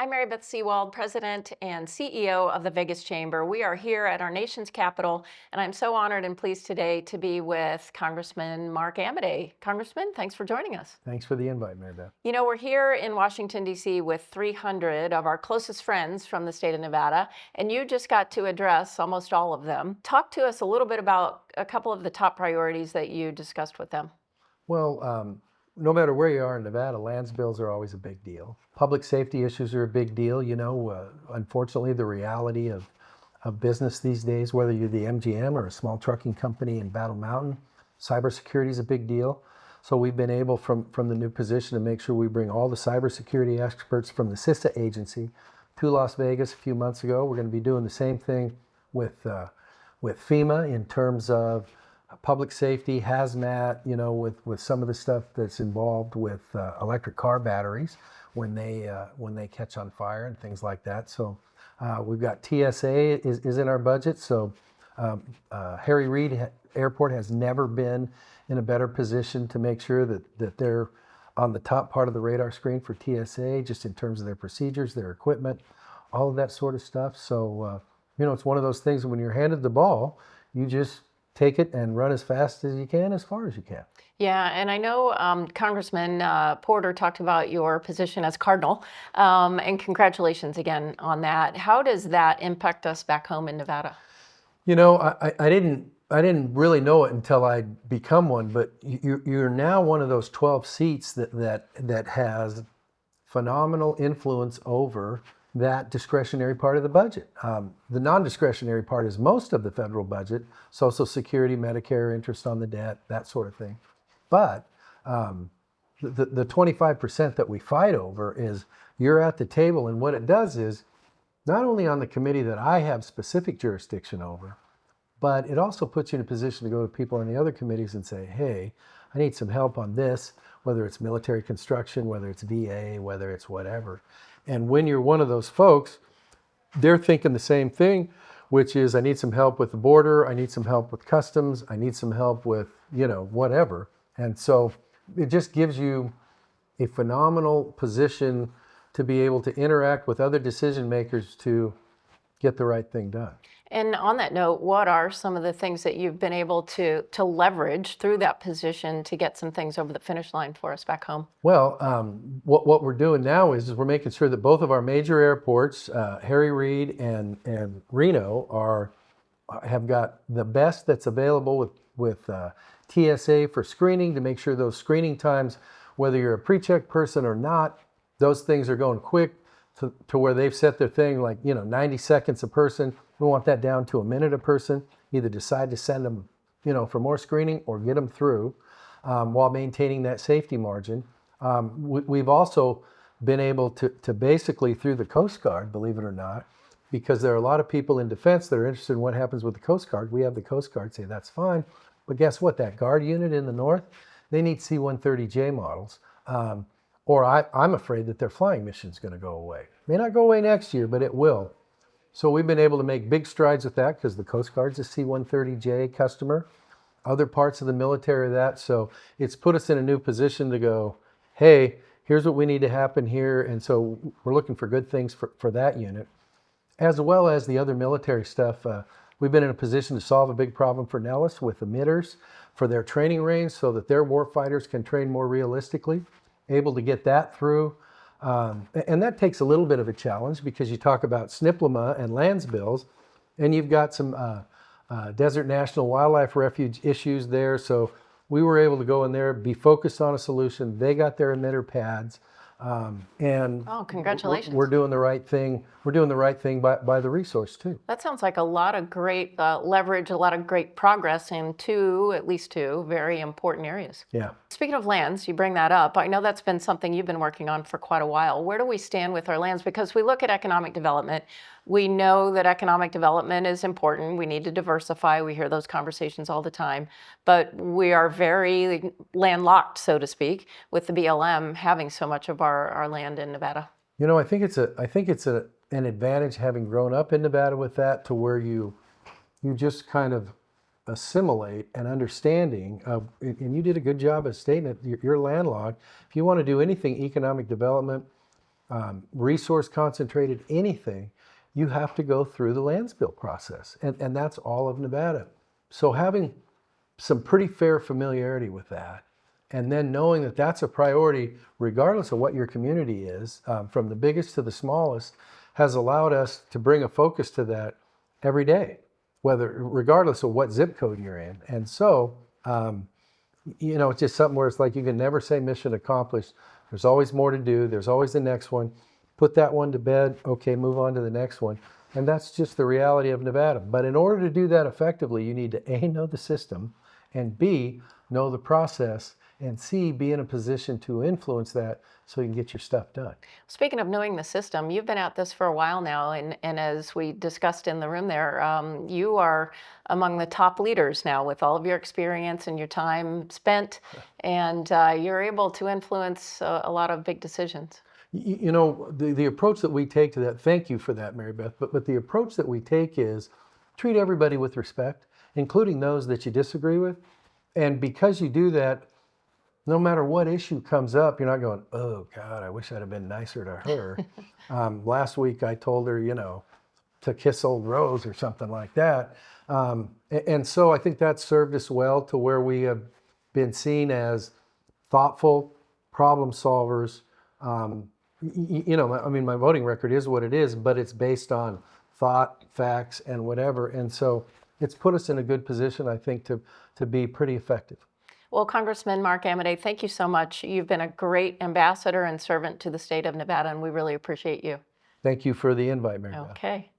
I'm Mary Beth Sewald, President and CEO of the Vegas Chamber. We are here at our nation's capital, and I'm so honored and pleased today to be with Congressman Mark Amodei. Congressman, thanks for joining us. Thanks for the invite, Mary Beth. You know, we're here in Washington, D.C. with 300 of our closest friends from the state of Nevada, and you just got to address almost all of them. Talk to us a little bit about a couple of the top priorities that you discussed with them. Well, no matter where you are in Nevada, lands bills are always a big deal. Public safety issues are a big deal. Unfortunately, the reality of business these days, whether you're the MGM or a small trucking company in Battle Mountain, cybersecurity is a big deal. So we've been able from the new position to make sure we bring all the cybersecurity experts from the CISA agency to Las Vegas a few months ago. We're going to be doing the same thing with FEMA in terms of public safety, hazmat, with some of the stuff that's involved with electric car batteries when they catch on fire and things like that. So we've got TSA is in our budget. So Harry Reid Airport has never been in a better position to make sure that they're on the top part of the radar screen for TSA, just in terms of their procedures, their equipment, all of that sort of stuff. So, it's one of those things when you're handed the ball, you just take it and run as fast as you can, as far as you can. Yeah, and I know Congressman Porter talked about your position as Cardinal, and congratulations again on that. How does that impact us back home in Nevada? I didn't really know it until I'd become one, but you're now one of those 12 seats that has phenomenal influence over that discretionary part of the budget. The non-discretionary part is most of the federal budget, Social Security, Medicare, interest on the debt, that sort of thing. But the 25% that we fight over is you're at the table, and what it does is not only on the committee that I have specific jurisdiction over, but it also puts you in a position to go to people on the other committees and say, hey, I need some help on this, whether it's military construction, whether it's VA, whether it's whatever. And when you're one of those folks, they're thinking the same thing, which is I need some help with the border, I need some help with customs, I need some help with, whatever. And so it just gives you a phenomenal position to be able to interact with other decision makers to get the right thing done. And on that note, what are some of the things that you've been able to leverage through that position to get some things over the finish line for us back home? Well, what we're doing now is we're making sure that both of our major airports, Harry Reid and Reno, have got the best that's available with TSA for screening, to make sure those screening times, whether you're a pre-check person or not, those things are going quick to where they've set their thing like 90 seconds a person. We want that down to a minute a person. Either decide to send them for more screening or get them through while maintaining that safety margin. We've also been able to basically, through the Coast Guard, believe it or not, because there are a lot of people in defense that are interested in what happens with the Coast Guard. We have the Coast Guard say that's fine, but guess what? That Guard unit in the north, they need C-130J models. Or I'm afraid that their flying mission's going to go away. May not go away next year, but it will. So we've been able to make big strides with that because the Coast Guard's a C-130J customer, other parts of the military of that. So it's put us in a new position to go, hey, here's what we need to happen here. And so we're looking for good things for that unit, as well as the other military stuff. We've been in a position to solve a big problem for Nellis with emitters for their training range so that their warfighters can train more realistically, able to get that through. And that takes a little bit of a challenge because you talk about SNPLMA and lands bills, and you've got some Desert National Wildlife Refuge issues there. So we were able to go in there, be focused on a solution. They got their emitter pads. And congratulations. We're doing the right thing. We're doing the right thing by the resource too. That sounds like a lot of great leverage, a lot of great progress in at least two very important areas. Yeah. Speaking of lands, you bring that up. I know that's been something you've been working on for quite a while. Where do we stand with our lands? Because we look at economic development. We know that economic development is important. We need to diversify. We hear those conversations all the time. But we are very landlocked, so to speak, with the BLM having so much of our land in Nevada. I think it's an advantage having grown up in Nevada with that, to where you just kind of assimilate an understanding of, and you did a good job of stating it, you're landlocked. If you want to do anything economic development, resource concentrated, anything, you have to go through the lands bill process. And that's all of Nevada. So having some pretty fair familiarity with that, and then knowing that that's a priority regardless of what your community is, from the biggest to the smallest, has allowed us to bring a focus to that every day, regardless of what zip code you're in. And so, it's just something where it's like you can never say mission accomplished. There's always more to do. There's always the next one. Put that one to bed. Okay, move on to the next one. And that's just the reality of Nevada. But in order to do that effectively, you need to A, know the system, and B, know the process, and C, be in a position to influence that so you can get your stuff done. Speaking of knowing the system, you've been at this for a while now, and as we discussed in the room there, you are among the top leaders now with all of your experience and your time spent, and you're able to influence a lot of big decisions. The approach that we take to that, thank you for that, Mary Beth, but the approach that we take is treat everybody with respect, including those that you disagree with. And because you do that, no matter what issue comes up, you're not going, oh God, I wish I'd have been nicer to her. Last week I told her, to kiss old Rose or something like that. And so I think that served us well to where we have been seen as thoughtful problem solvers. My voting record is what it is, but it's based on thought, facts, and whatever. And so it's put us in a good position, I think, to be pretty effective. Well, Congressman Mark Amodei, thank you so much. You've been a great ambassador and servant to the state of Nevada, and we really appreciate you. Thank you for the invite, Mary Beth. Okay.